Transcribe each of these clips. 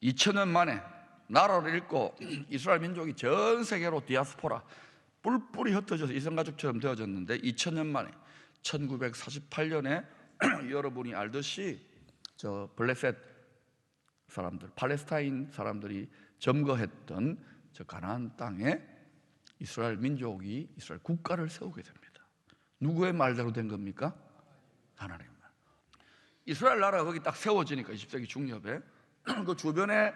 2000년 만에 나라를 잃고 이스라엘 민족이 전 세계로 디아스포라 뿔뿔이 흩어져서 이성가족처럼 되어졌는데 2000년 만에 1948년에 여러분이 알듯이 저 블레셋 사람들, 팔레스타인 사람들이 점거했던 저 가나안 땅에 이스라엘 민족이 이스라엘 국가를 세우게 됩니다. 누구의 말대로 된 겁니까? 하나님의 말. 이스라엘 나라가 거기 딱 세워지니까 20세기 중엽에 그 주변에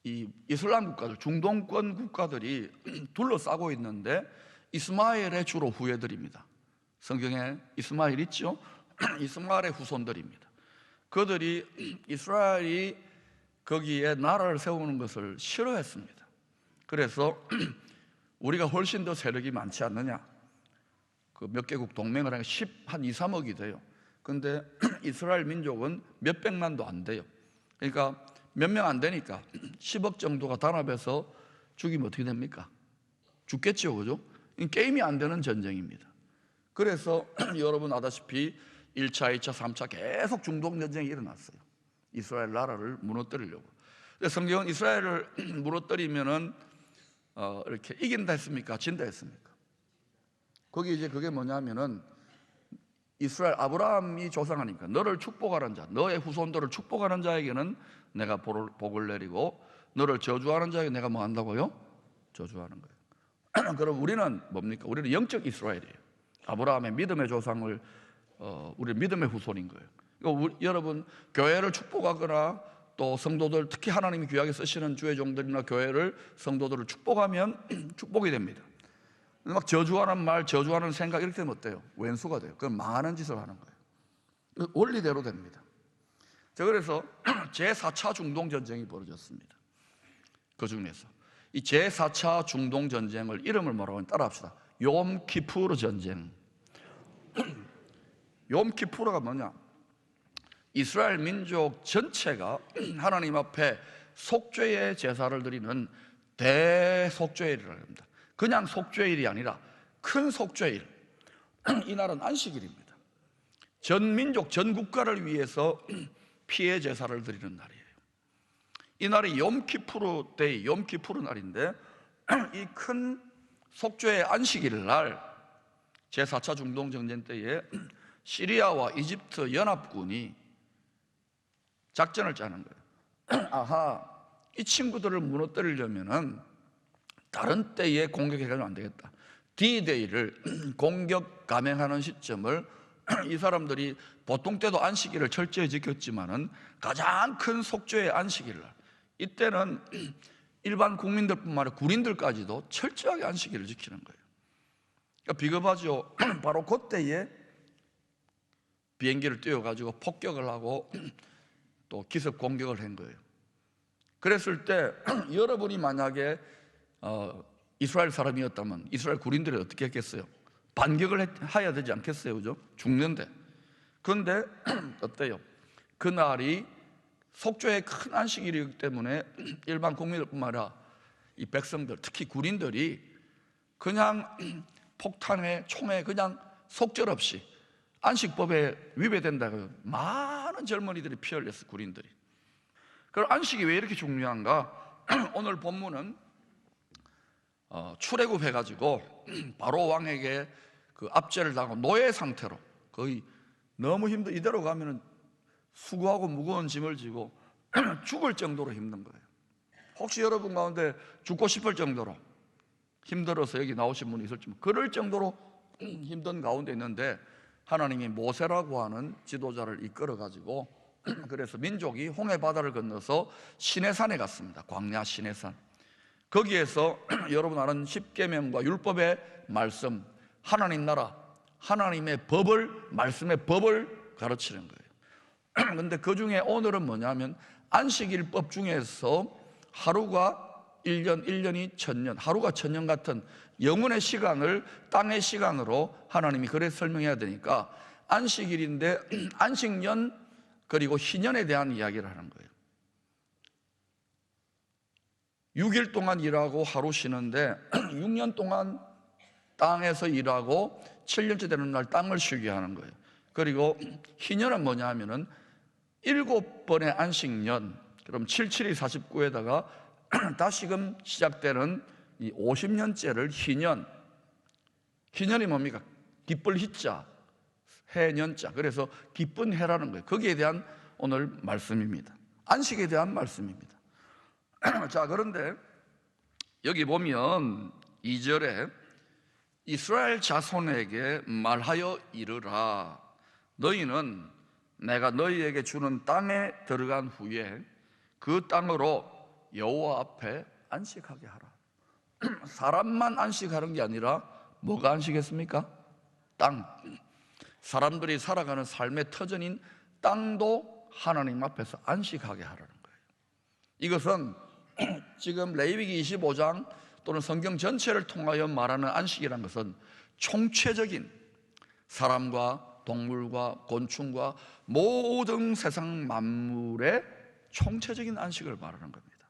이 이슬람 국가들, 중동권 국가들이 둘러싸고 있는데 이스마엘의 주로 후예들입니다. 성경에 이스마엘 있죠? 이스마엘의 후손들입니다. 그들이 이스라엘이 거기에 나라를 세우는 것을 싫어했습니다. 그래서 우리가 훨씬 더 세력이 많지 않느냐, 그 몇 개국 동맹을 하니까 한 2, 3억이 돼요. 근데 이스라엘 민족은 몇 백만도 안 돼요. 그러니까 몇 명 안 되니까 10억 정도가 단합해서 죽이면 어떻게 됩니까? 죽겠죠, 그죠? 게임이 안 되는 전쟁입니다. 그래서 여러분 아다시피 1차, 2차, 3차 계속 중동 전쟁이 일어났어요. 이스라엘 나라를 무너뜨리려고. 성경은 이스라엘을 무너뜨리면은 이렇게 이긴다 했습니까? 진다 했습니까? 거기 이제 그게 뭐냐면은 이스라엘 아브라함이 조상하니까 너를 축복하는 자, 너의 후손들을 축복하는 자에게는 내가 복을 내리고 너를 저주하는 자에게 내가 뭐 한다고요? 저주하는 거예요. 그럼 우리는 뭡니까? 우리는 영적 이스라엘이에요. 아브라함의 믿음의 조상을 우리 믿음의 후손인 거예요. 그러니까 여러분 교회를 축복하거나 또 성도들, 특히 하나님이 귀하게 쓰시는 주의 종들이나 교회를, 성도들을 축복하면 축복이 됩니다. 막 저주하는 말, 저주하는 생각 이렇게 되면 어때요? 왼수가 돼요. 그건 망하는 짓을 하는 거예요. 원리대로 됩니다. 자, 그래서 제4차 중동전쟁이 벌어졌습니다. 그 중에서 이 제4차 중동전쟁을 이름을 뭐라고 하면 따라합시다. 욤키푸르 전쟁. 욤키푸르가 뭐냐? 이스라엘 민족 전체가 하나님 앞에 속죄의 제사를 드리는 대속죄일이라고 합니다. 그냥 속죄일이 아니라 큰 속죄일. 이날은 안식일입니다. 전 민족, 전 국가를 위해서 피해 제사를 드리는 날이에요. 이날이 욤키푸르 데이, 욤키푸르 날인데 이 큰 속죄의 안식일 날 제4차 중동전쟁 때에 시리아와 이집트 연합군이 작전을 짜는 거예요. 아하, 이 친구들을 무너뜨리려면은 다른 때에 공격해가지고 안 되겠다. D-Day를 공격 감행하는 시점을 이 사람들이 보통 때도 안식일을 철저히 지켰지만은 가장 큰 속죄의 안식일날, 이때는 일반 국민들뿐만 아니라 군인들까지도 철저하게 안식일을 지키는 거예요. 그러니까 비겁하죠. 바로 그때에 비행기를 띄워가지고 폭격을 하고 또 기습 공격을 한 거예요. 그랬을 때 여러분이 만약에 이스라엘 사람이었다면 이스라엘 군인들이 어떻게 했겠어요? 반격을 해야 되지 않겠어요? 그죠? 죽는데. 그런데 어때요? 그날이 속죄의 큰 안식일이기 때문에 일반 국민들뿐만 아니라 이 백성들, 특히 군인들이 그냥 폭탄에 총에 그냥 속절없이 안식법에 위배된다고 많은 젊은이들이 피 흘렸어요. 군인들이. 그럼 안식이 왜 이렇게 중요한가? 오늘 본문은 출애굽해가지고 바로 왕에게 그 압제를 당하고 노예 상태로 거의 너무 이대로 가면은 수고하고 무거운 짐을 지고 죽을 정도로 힘든 거예요. 혹시 여러분 가운데 죽고 싶을 정도로 힘들어서 여기 나오신 분이 있을지, 그럴 정도로 힘든 가운데 있는데 하나님이 모세라고 하는 지도자를 이끌어가지고 그래서 민족이 홍해 바다를 건너서 시내산에 갔습니다. 광야 시내산. 거기에서 여러분 아는 십계명과 율법의 말씀, 하나님 나라, 하나님의 법을, 말씀의 법을 가르치는 거예요. 그런데 그 중에 오늘은 뭐냐면 안식일법 중에서 하루가 1년, 1년이 1000년, 하루가 1000년 같은 영혼의 시간을 땅의 시간으로 하나님이 그래 설명해야 되니까 안식일인데 안식년 그리고 희년에 대한 이야기를 하는 거예요. 6일 동안 일하고 하루 쉬는데 6년 동안 땅에서 일하고 7년째 되는 날 땅을 쉬게 하는 거예요. 그리고 희년은 뭐냐 하면은 7번의 안식년, 그럼 77이 49에다가 다시금 시작되는 이 50년째를 희년. 희년이 뭡니까? 기쁠 희자, 해년자. 그래서 기쁜 해라는 거예요. 거기에 대한 오늘 말씀입니다. 안식에 대한 말씀입니다. 자, 그런데 여기 보면 2절에 이스라엘 자손에게 말하여 이르라. 너희는 내가 너희에게 주는 땅에 들어간 후에 그 땅으로 여호와 앞에 안식하게 하라. 사람만 안식하는 게 아니라 뭐가 안식했습니까? 땅. 사람들이 살아가는 삶의 터전인 땅도 하나님 앞에서 안식하게 하라는 거예요. 이것은 지금 레위기 25장 또는 성경 전체를 통하여 말하는 안식이라는 것은 총체적인 사람과 동물과 곤충과 모든 세상 만물의 총체적인 안식을 말하는 겁니다.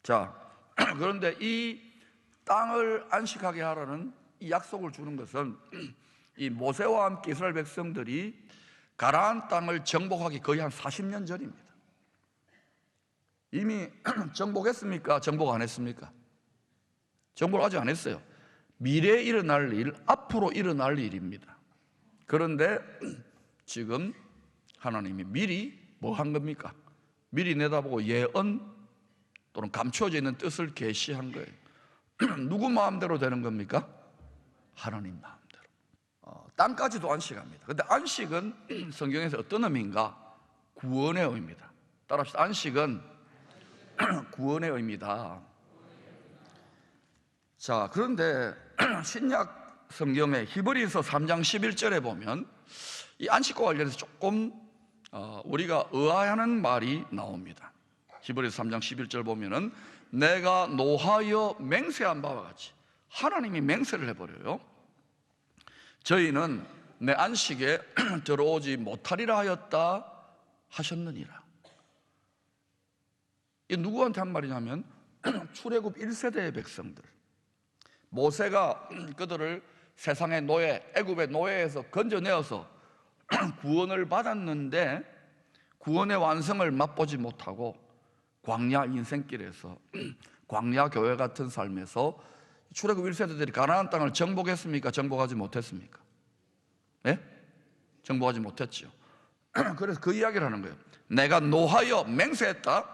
자, 그런데 이 땅을 안식하게 하라는 이 약속을 주는 것은 이 모세와 함께 이스라엘 백성들이 가나안 땅을 정복하기 거의 한 40년 전입니다. 이미 정복했습니까? 정복 안 했습니까? 정복을 아직 안 했어요. 미래에 일어날 일, 앞으로 일어날 일입니다. 그런데 지금 하나님이 미리 뭐 한 겁니까? 미리 내다보고 예언 또는 감추어져 있는 뜻을 계시한 거예요. 누구 마음대로 되는 겁니까? 하나님 마음대로. 땅까지도 안식합니다. 그런데 안식은 성경에서 어떤 의미인가? 구원의 의미입니다. 따라합시다. 안식은 구원의 의미다. 자, 그런데 신약 성경의 히브리서 3장 11절에 보면 이 안식과 관련해서 조금 우리가 의아해하는 말이 나옵니다. 히브리서 3장 11절 보면은 내가 노하여 맹세한 바와 같이 하나님이 맹세를 해버려요. 저희는 내 안식에 들어오지 못하리라 하였다 하셨느니라. 이 누구한테 한 말이냐면 출애굽 1세대의 백성들. 모세가 그들을 세상의 노예, 애굽의 노예에서 건져내어서 구원을 받았는데 구원의 완성을 맛보지 못하고 광야 인생길에서 광야 교회 같은 삶에서 출애굽 1세대들이 가나안 땅을 정복했습니까? 정복하지 못했습니까? 예? 정복하지 못했죠. 그래서 그 이야기를 하는 거예요. 내가 노하여 맹세했다.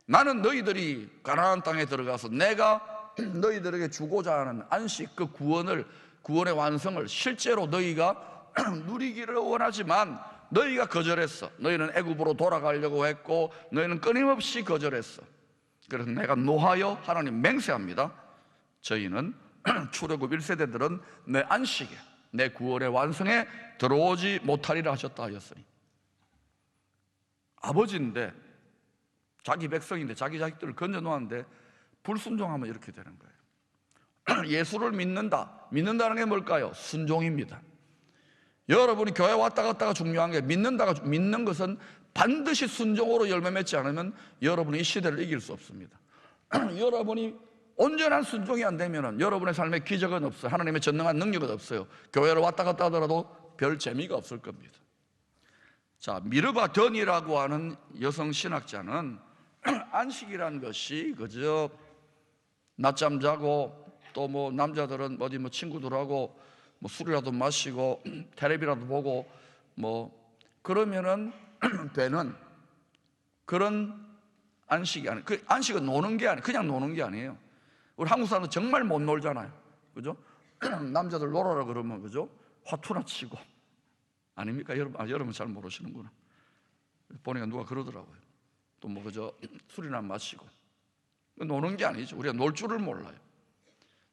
나는 너희들이 가나안 땅에 들어가서 내가 너희들에게 주고자 하는 안식, 그 구원의 완성을 실제로 너희가 누리기를 원하지만 너희가 거절했어. 너희는 애굽으로 돌아가려고 했고 너희는 끊임없이 거절했어. 그래서 내가 노하여 하나님 맹세합니다. 저희는 출애굽 1세대들은 내 안식에, 내 구원의 완성에 들어오지 못하리라 하셨다 하였으니, 아버지인데 자기 백성인데 자기 자식들을 건져놓았는데 불순종하면 이렇게 되는 거예요. 예수를 믿는다는 게 뭘까요? 순종입니다. 여러분이 교회 왔다 갔다가 중요한 게 믿는 것은 반드시 순종으로 열매 맺지 않으면 여러분이 이 시대를 이길 수 없습니다. 여러분이 온전한 순종이 안 되면 여러분의 삶에 기적은 없어요. 하나님의 전능한 능력은 없어요. 교회를 왔다 갔다 하더라도 별 재미가 없을 겁니다. 자, 미르바 던이라고 하는 여성 신학자는 안식이라는 것이 그저 낮잠 자고 또 뭐 남자들은 어디 뭐 친구들하고 뭐 술이라도 마시고 텔레비라도 보고 뭐 그러면은 되는 그런 안식이 아니에요. 그 안식은 노는 게 아니에요. 그냥 노는 게 아니에요. 우리 한국 사람은 정말 못 놀잖아요. 그죠? 남자들 놀아라 그러면 그죠? 화투나 치고 아닙니까? 여러분 잘 모르시는구나. 보니까 누가 그러더라고요. 또 뭐 그저 술이나 마시고 노는 게 아니죠. 우리가 놀 줄을 몰라요.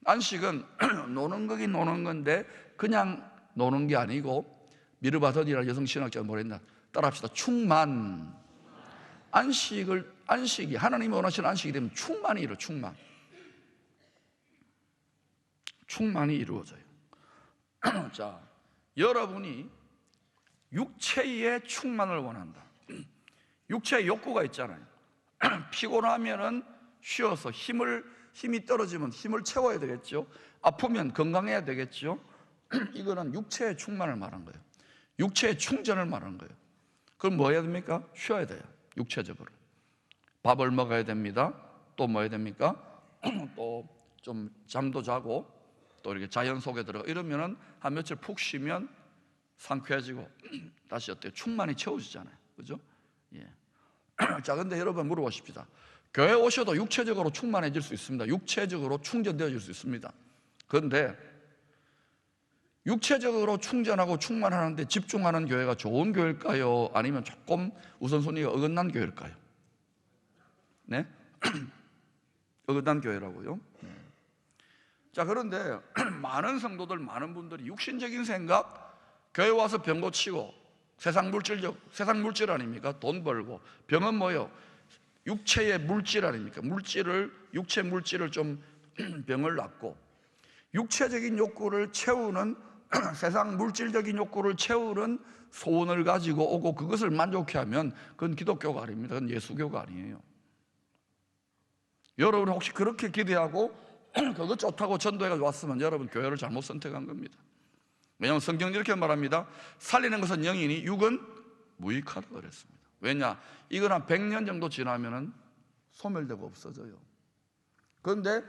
안식은 노는 거긴 노는 건데 그냥 노는 게 아니고 미르바 던이라는 여성 신학자가 뭐라 했나? 따라합시다. 충만. 안식이 하나님이 원하시는 안식이 되면 충만이 이루어져요. 충만이 이루어져요. 자, 여러분이 육체의 충만을 원한다. 육체의 욕구가 있잖아요. 피곤하면은 쉬어서 힘이 떨어지면 힘을 채워야 되겠죠. 아프면 건강해야 되겠죠. 이거는 육체의 충만을 말한 거예요. 육체의 충전을 말하는 거예요. 그럼 뭐 해야 됩니까? 쉬어야 돼요. 육체적으로. 밥을 먹어야 됩니다. 또 뭐 해야 됩니까? 또 좀 잠도 자고 또 이렇게 자연 속에 들어가 이러면은 한 며칠 푹 쉬면 상쾌해지고 다시 어때요? 충만히 채워지잖아요. 그죠? 예. 자, 근데 여러분 물어보십시다. 교회 오셔도 육체적으로 충만해질 수 있습니다. 육체적으로 충전되어질 수 있습니다. 그런데 육체적으로 충전하고 충만하는데 집중하는 교회가 좋은 교회일까요? 아니면 조금 우선순위가 어긋난 교회일까요? 네? 어긋난 교회라고요. 자, 그런데 많은 성도들, 많은 분들이 육신적인 생각, 교회 와서 병 고치고 세상 물질 아닙니까? 돈 벌고. 병은 뭐요? 육체의 물질 아닙니까? 육체 물질을 좀 병을 낫고 육체적인 욕구를 채우는 세상 물질적인 욕구를 채우는 소원을 가지고 오고 그것을 만족해 하면 그건 기독교가 아닙니다. 그건 예수교가 아니에요. 여러분 혹시 그렇게 기대하고 그것 좋다고 전도회가 왔으면 여러분 교회를 잘못 선택한 겁니다. 왜냐하면 성경이 이렇게 말합니다. 살리는 것은 영이니 육은 무익하다고 그랬습니다. 왜냐? 이건 한 100년 정도 지나면은 소멸되고 없어져요. 그런데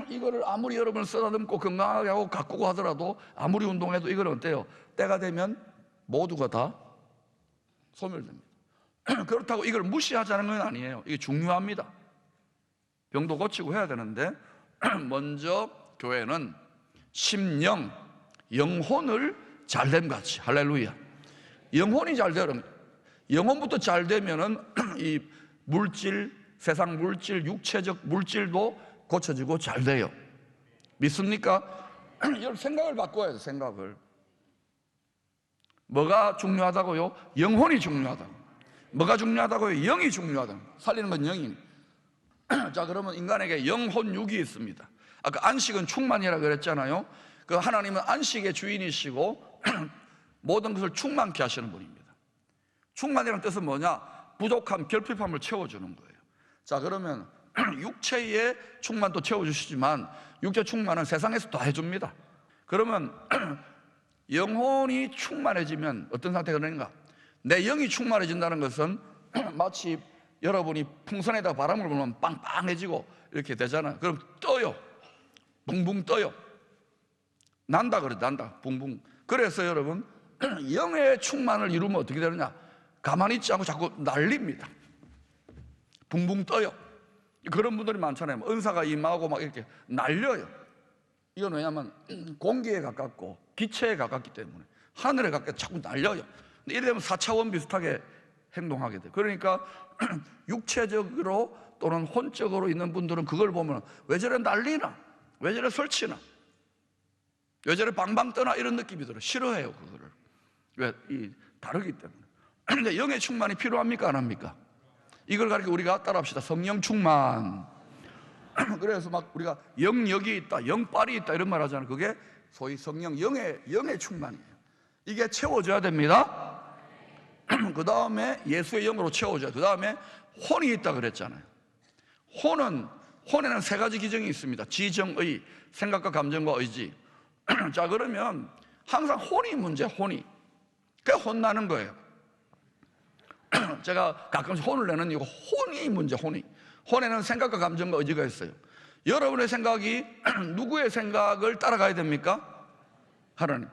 이거를 아무리 여러분 쓰다듬고 건강하게 하고 가꾸고 하더라도 아무리 운동해도 이거는 어때요? 때가 되면 모두가 다 소멸됩니다. 그렇다고 이걸 무시하자는 건 아니에요. 이게 중요합니다. 병도 고치고 해야 되는데 먼저 교회는 심령, 영혼을 잘됨 같이, 할렐루야. 영혼이 잘 되면, 영혼부터 잘 되면은 이 물질, 세상 물질, 육체적 물질도 고쳐지고 잘 돼요. 믿습니까? 여러분 생각을 바꿔야 돼요. 생각을. 뭐가 중요하다고요? 영혼이 중요하다. 뭐가 중요하다고요? 영이 중요하다. 살리는 건 영이. 자, 그러면 인간에게 영혼 육이 있습니다. 아까 안식은 충만이라고 그랬잖아요. 그 하나님은 안식의 주인이시고 모든 것을 충만케 하시는 분입니다. 충만이라는 뜻은 뭐냐? 부족함, 결핍함을 채워주는 거예요. 자, 그러면 육체의 충만도 채워주시지만 육체 충만은 세상에서 다 해줍니다. 그러면 영혼이 충만해지면 어떤 상태가 되는가? 내 영이 충만해진다는 것은 마치 여러분이 풍선에다 바람을 불면 빵빵해지고 이렇게 되잖아요. 그럼 떠요. 붕붕 떠요. 난다 그래, 난다. 붕붕. 그래서 여러분 영의 충만을 이루면 어떻게 되느냐? 가만히 있지 않고 자꾸 날립니다. 붕붕 떠요. 그런 분들이 많잖아요. 은사가 임하고 막 이렇게 날려요. 이건 왜냐하면 공기에 가깝고 기체에 가깝기 때문에 하늘에 가깝게 자꾸 날려요. 이래 되면 4차원 비슷하게 행동하게 돼요. 그러니까 육체적으로 또는 혼적으로 있는 분들은 그걸 보면 왜 저래 난리나? 왜 저래 설치나? 왜 저래 방방 떠나? 이런 느낌이 들어요. 싫어해요, 그거를. 왜? 다르기 때문에. 근데 영의 충만이 필요합니까? 안 합니까? 이걸 가리켜 우리가 따라합시다. 성령 충만. 그래서 막 우리가 영역이 있다, 영빨이 있다 이런 말 하잖아요. 그게 소위 성령 영의 충만이에요. 이게 채워져야 됩니다. 그 다음에 예수의 영으로 채워져요. 그 다음에 혼이 있다 그랬잖아요. 혼에는 세 가지 기정이 있습니다. 지정의, 생각과 감정과 의지. 자, 그러면 항상 혼이 문제, 혼이. 그게 혼나는 거예요. 제가 가끔씩 혼을 내는 이유가 혼이 문제, 혼이. 혼에는 생각과 감정과 의지가 있어요. 여러분의 생각이 누구의 생각을 따라가야 됩니까? 하나님,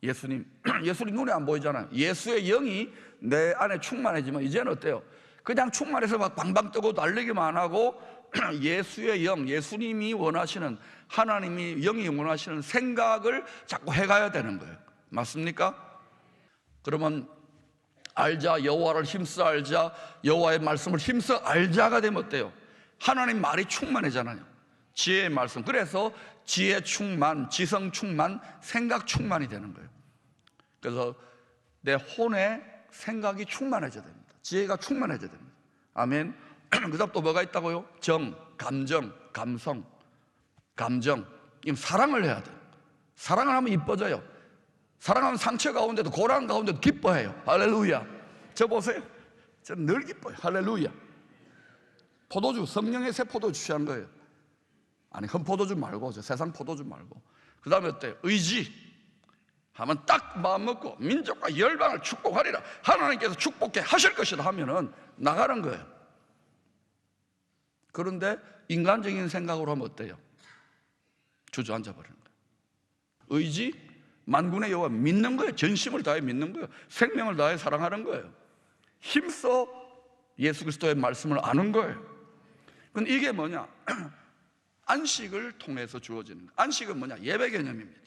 예수님. 예수님 눈에 안 보이잖아요. 예수의 영이 내 안에 충만해지면 이제는 어때요? 그냥 충만해서 막 방방 뜨고 달리기만 하고 예수의 영, 예수님이 원하시는, 하나님이 영이 원하시는 생각을 자꾸 해가야 되는 거예요. 맞습니까? 그러면 알자, 여호와를 힘써 알자, 여호와의 말씀을 힘써 알자가 되면 어때요? 하나님 말이 충만해잖아요. 지혜의 말씀. 그래서 지혜 충만, 지성 충만, 생각 충만이 되는 거예요. 그래서 내 혼에 생각이 충만해져야 됩니다. 지혜가 충만해져야 됩니다. 아멘. 그 다음 또 뭐가 있다고요? 정, 감정, 감성, 감정. 사랑을 해야 돼요. 사랑을 하면 이뻐져요. 사랑하면 상처 가운데도, 고난 가운데도 기뻐해요. 할렐루야. 저 보세요. 저는 늘 기뻐요. 할렐루야. 포도주, 성령의 새 포도주 취한 거예요. 아니, 흠 포도주 말고, 저 세상 포도주 말고. 그 다음에 어때요? 의지. 하면 딱 마음 먹고 민족과 열방을 축복하리라, 하나님께서 축복해 하실 것이다 하면은 나가는 거예요. 그런데 인간적인 생각으로 하면 어때요? 주저앉아 버리는 거예요. 의지, 만군의 여호와 믿는 거예요. 전심을 다해 믿는 거예요. 생명을 다해 사랑하는 거예요. 힘써 예수 그리스도의 말씀을 아는 거예요. 근데 이게 뭐냐? 안식을 통해서 주어지는 거예요. 안식은 뭐냐? 예배 개념입니다.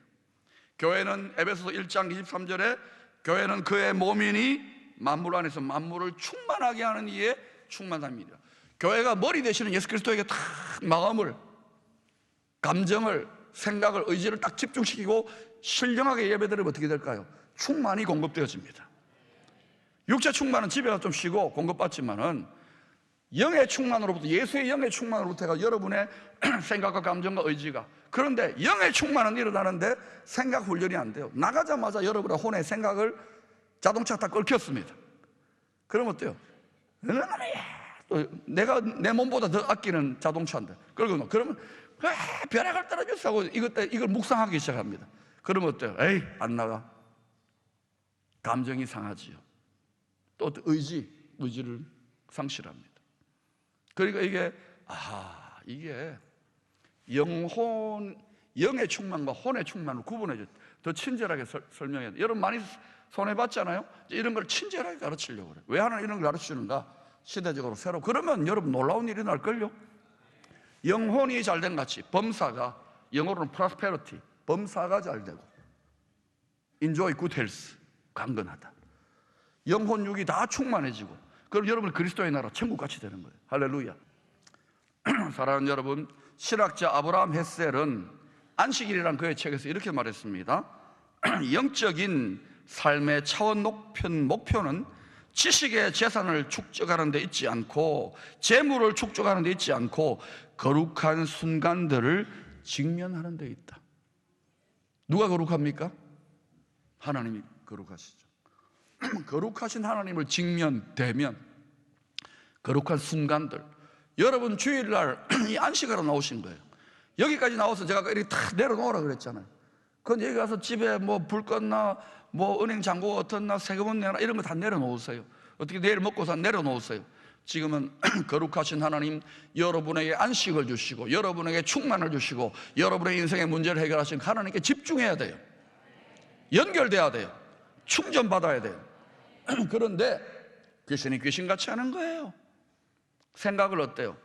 교회는 에베소서 1장 23절에 교회는 그의 몸이니 만물 안에서 만물을 충만하게 하는 이에 충만함이라. 교회가 머리 되시는 예수 그리스도에게 다 마음을, 감정을, 생각을, 의지를 딱 집중시키고 신령하게 예배드리면 어떻게 될까요? 충만이 공급되어집니다. 육체 충만은 집에 가서 좀 쉬고 공급받지만은 영의 충만으로부터, 예수의 영의 충만으로부터가 여러분의 생각과 감정과 의지가, 그런데 영의 충만은 일어나는데 생각 훈련이 안 돼요. 나가자마자 여러분의 혼의 생각을 자동차 다 끓였습니다. 그러면 어때요? 내가 내 몸보다 더 아끼는 자동차인데 그러면 벼락을 떨어졌어 하고 이걸 묵상하기 시작합니다. 그러면 어때요? 에이, 안 나가. 감정이 상하지요. 또 의지를 상실합니다. 그러니까 이게 영의 충만과 혼의 충만을 구분해줘. 더 친절하게 설명해야 돼. 여러분 많이 손해봤잖아요. 이런 걸 친절하게 가르치려고 그래요. 왜 하나님 이런 걸 가르치는가? 시대적으로 새로. 그러면 여러분 놀라운 일이 날걸요. 영혼이 잘된 같이 범사가, 영어로는 prosperity, 범사가 잘되고 enjoy good health, 강건하다. 영혼 육이 다 충만해지고, 그럼 여러분 그리스도의 나라 천국같이 되는 거예요. 할렐루야. 사랑하는 여러분, 신학자 아브라함 헷셀은 안식일이라는 그의 책에서 이렇게 말했습니다. 영적인 삶의 차원 목표는 지식의 재산을 축적하는 데 있지 않고, 재물을 축적하는 데 있지 않고, 거룩한 순간들을 직면하는 데 있다. 누가 거룩합니까? 하나님이 거룩하시죠. 거룩하신 하나님을 직면, 거룩한 순간들. 여러분 주일날 이 안식하러 나오신 거예요. 여기까지 나와서 제가 이렇게 다 내려놓으라 그랬잖아요. 그건 여기 가서 집에 불 껐나, 은행 잔고가 어떻나, 세금은 내나, 이런 거 다 내려놓으세요. 어떻게 내일 먹고 사 내려놓으세요. 지금은 거룩하신 하나님, 여러분에게 안식을 주시고 여러분에게 충만을 주시고 여러분의 인생의 문제를 해결하신 하나님께 집중해야 돼요. 연결돼야 돼요. 충전받아야 돼요. 그런데 귀신이 귀신같이 하는 거예요. 생각을 어때요?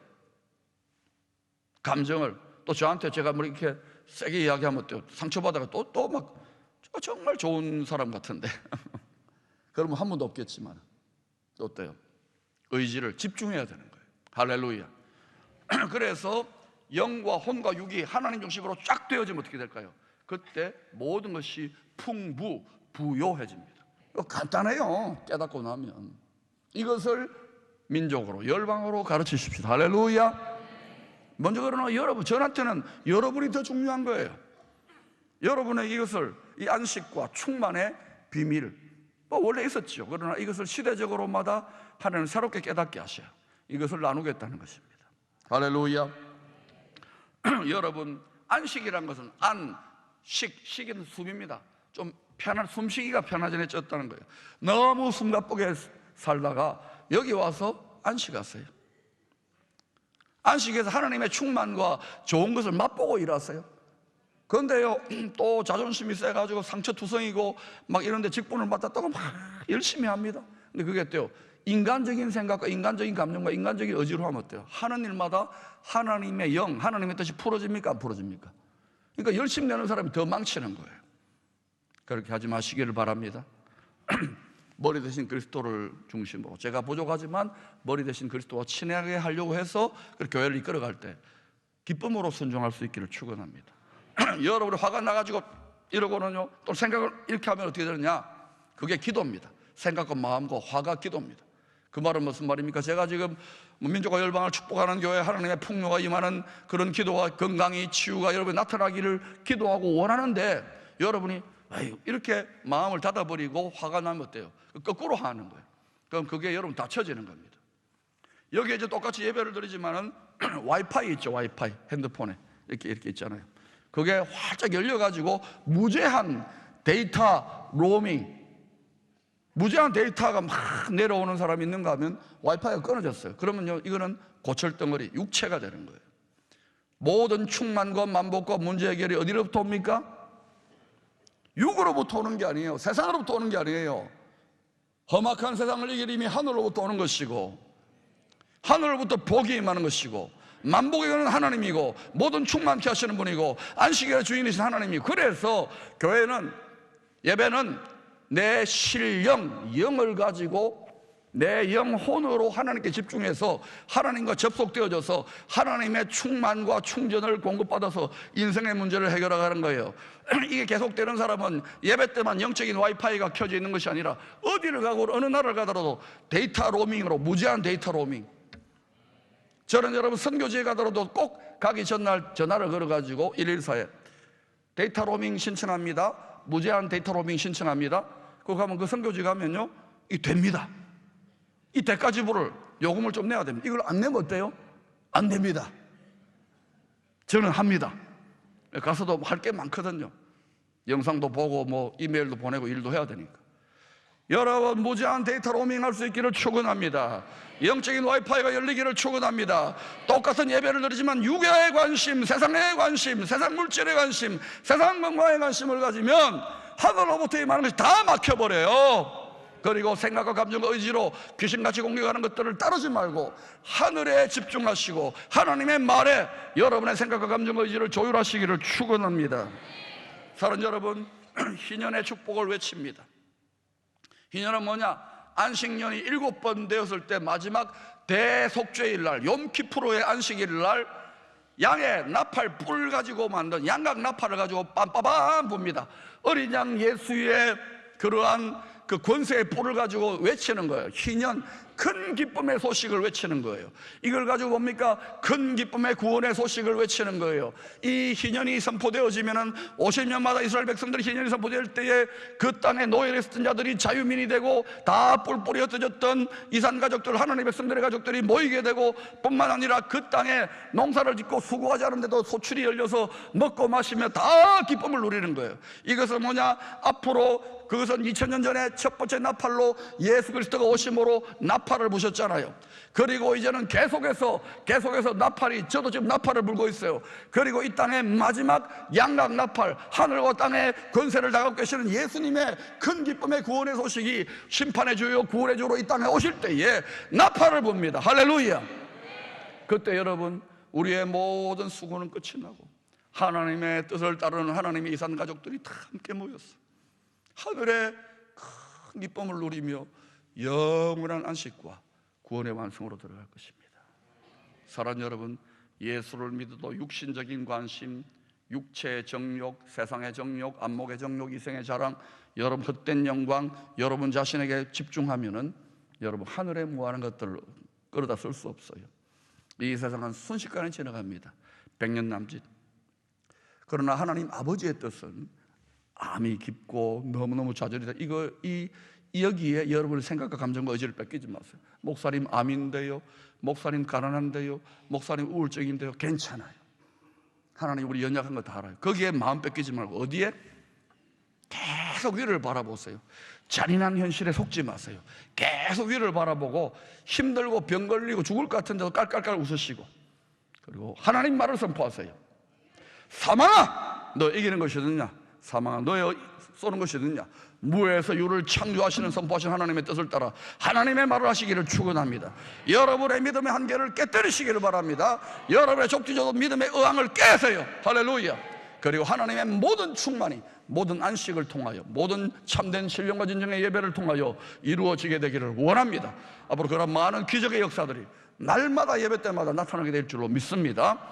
감정을 또 저한테 제가 이렇게 세게 이야기하면 어때요? 상처받아가 또 막 정말 좋은 사람 같은데 그러면 한 번도 없겠지만 또 어때요? 의지를 집중해야 되는 거예요. 할렐루야. 그래서 영과 혼과 육이 하나님 중심으로 쫙 되어지면 어떻게 될까요? 그때 모든 것이 부요해집니다. 간단해요. 깨닫고 나면. 이것을 민족으로, 열방으로 가르치십시다. 할렐루야. 먼저 그러나 여러분, 저한테는 여러분이 더 중요한 거예요. 여러분의 이것을, 이 안식과 충만의 비밀, 원래 있었죠. 그러나 이것을 시대적으로마다 하나님 새롭게 깨닫게 하셔요. 이것을 나누겠다는 것입니다. 할렐루야. 여러분, 안식이란 것은 식은 숨입니다. 좀 숨쉬기가 편해졌다는 거예요. 너무 숨가쁘게 살다가 여기 와서 안식하세요. 안식에서 하나님의 충만과 좋은 것을 맛보고 일하세요. 그런데요, 또 자존심이 세가지고 상처투성이고 막 이런데 직분을 맡았다고 막 열심히 합니다. 근데 그게 어때요? 인간적인 생각과 인간적인 감정과 인간적인 의지로 하면 어때요? 하는 일마다 하나님의 영, 하나님의 뜻이 풀어집니까? 안 풀어집니까? 그러니까 열심히 내는 사람이 더 망치는 거예요. 그렇게 하지 마시기를 바랍니다. 머리 대신 그리스도를 중심으로, 제가 부족하지만 머리 대신 그리스도와 친하게 하려고 해서 교회를 이끌어갈 때 기쁨으로 순종할 수 있기를 축원합니다. 여러분이 화가 나가지고 이러고는요, 또 생각을 이렇게 하면 어떻게 되느냐? 그게 기도입니다. 생각과 마음과 화가 기도입니다. 그 말은 무슨 말입니까? 제가 지금 민족과 열방을 축복하는 교회, 하나님의 풍요가 임하는 그런 기도와 건강이, 치유가 여러분이 나타나기를 기도하고 원하는데, 여러분이 이렇게 마음을 닫아버리고 화가 나면 어때요? 거꾸로 하는 거예요. 그럼 그게 여러분 닫혀지는 겁니다. 여기에 이제 똑같이 예배를 드리지만은 와이파이 있죠. 와이파이 핸드폰에 이렇게 있잖아요. 그게 활짝 열려가지고 무제한 데이터 로밍, 무제한 데이터가 막 내려오는 사람이 있는가 하면 와이파이가 끊어졌어요. 그러면요, 이거는 고철덩어리, 육체가 되는 거예요. 모든 충만과 만복과 문제 해결이 어디로부터 옵니까? 육으로부터 오는 게 아니에요. 세상으로부터 오는 게 아니에요. 험악한 세상을 이길 힘이 하늘로부터 오는 것이고, 하늘로부터 복이 임하는 것이고, 만복의 근은 하나님이고, 모든 충만케 하시는 분이고, 안식일의 주인이신 하나님이고. 그래서 교회는, 예배는 내 실령, 영을 가지고 내 영혼으로 하나님께 집중해서 하나님과 접속되어져서 하나님의 충만과 충전을 공급받아서 인생의 문제를 해결하는 거예요. 이게 계속되는 사람은 예배 때만 영적인 와이파이가 켜져 있는 것이 아니라 어디를 가고 어느 나라를 가더라도 데이터 로밍으로, 무제한 데이터 로밍. 저는 여러분 선교지에 가더라도 꼭 가기 전날 전화를 걸어가지고 114에 데이터 로밍 신청합니다, 무제한 데이터 로밍 신청합니다. 그거 가면 그 선교지 가면요, 이 됩니다. 이 대가 지불을, 요금을 좀 내야 됩니다. 이걸 안 내면 어때요? 안 됩니다. 저는 합니다. 가서도 할 게 많거든요. 영상도 보고 뭐 이메일도 보내고 일도 해야 되니까. 여러분, 무제한 데이터 로밍할 수 있기를 축원합니다. 영적인 와이파이가 열리기를 축원합니다. 똑같은 예배를 드리지만 육의 관심, 세상의 관심, 세상 물질의 관심, 세상 건강의 관심을 가지면 하늘로부터 임하는 것이 다 막혀버려요. 그리고 생각과 감정과 의지로 귀신같이 공격하는 것들을 따르지 말고 하늘에 집중하시고 하나님의 말에 여러분의 생각과 감정과 의지를 조율하시기를 축원합니다. 사랑하는 여러분, 희년의 축복을 외칩니다. 희년은 뭐냐? 안식년이 7번 되었을 때 마지막 대속죄일 날, 욤키프로의 안식일 날 양의 나팔 뿔 가지고 만든 양각 나팔을 가지고 빰빠밤 붑니다. 어린 양 예수의 그러한 그 권세의 뿔을 가지고 외치는 거예요. 희년, 큰 기쁨의 소식을 외치는 거예요. 이걸 가지고 뭡니까? 큰 기쁨의 구원의 소식을 외치는 거예요. 이 희년이 선포되어지면은 50년마다 이스라엘 백성들이 희년이 선포될 때에 그 땅에 노예로 있었던 자들이 자유민이 되고 다 뿔뿔이 흩어졌던 이산 가족들, 하나님의 백성들의 가족들이 모이게 되고, 뿐만 아니라 그 땅에 농사를 짓고 수고하지 않은데도 소출이 열려서 먹고 마시며 다 기쁨을 누리는 거예요. 이것은 뭐냐? 앞으로 그것은 2000년 전에 첫 번째 나팔로 예수 그리스도가 오심으로 나팔을 부셨잖아요. 그리고 이제는 계속해서 나팔이, 저도 지금 나팔을 불고 있어요. 그리고 이 땅의 마지막 양각 나팔, 하늘과 땅의 권세를 다가고 계시는 예수님의 큰 기쁨의 구원의 소식이 심판의 주요 구원의 주로 이 땅에 오실 때에 나팔을 붑니다. 할렐루야. 그때 여러분, 우리의 모든 수고는 끝이 나고 하나님의 뜻을 따르는 하나님의 이산 가족들이 다 함께 모였어. 하늘의 큰 기쁨을 누리며 영원한 안식과 구원의 완성으로 들어갈 것입니다. 사랑하는 여러분, 예수를 믿어도 육신적인 관심, 육체의 정욕, 세상의 정욕, 안목의 정욕, 이생의 자랑, 여러분 헛된 영광, 여러분 자신에게 집중하면은 여러분 하늘에 무한한 것들을 끌어다 쓸 수 없어요. 이 세상은 순식간에 지나갑니다. 100년 남짓. 그러나 하나님 아버지의 뜻은 암이 깊고 너무너무 좌절이다. 여기에 여러분의 생각과 감정과 의지를 뺏기지 마세요. 목사님 암인데요, 목사님 가난한데요, 목사님 우울증인데요, 괜찮아요. 하나님 우리 연약한 거 다 알아요. 거기에 마음 뺏기지 말고 어디에? 계속 위를 바라보세요. 잔인한 현실에 속지 마세요. 계속 위를 바라보고 힘들고 병 걸리고 죽을 것 같은데도 깔깔깔 웃으시고, 그리고 하나님 말을 선포하세요. 사망아, 너 이기는 것이 어딨냐? 사망아, 너의 쏘는 것이 어딨냐? 무에서 유를 창조하시는 선포하신 하나님의 뜻을 따라 하나님의 말을 하시기를 축원합니다. 여러분의 믿음의 한계를 깨뜨리시기를 바랍니다. 여러분의 족지저도 믿음의 의왕을 깨세요. 할렐루야. 그리고 하나님의 모든 충만이 모든 안식을 통하여, 모든 참된 신령과 진정의 예배를 통하여 이루어지게 되기를 원합니다. 앞으로 그런 많은 기적의 역사들이 날마다 예배 때마다 나타나게 될 줄로 믿습니다.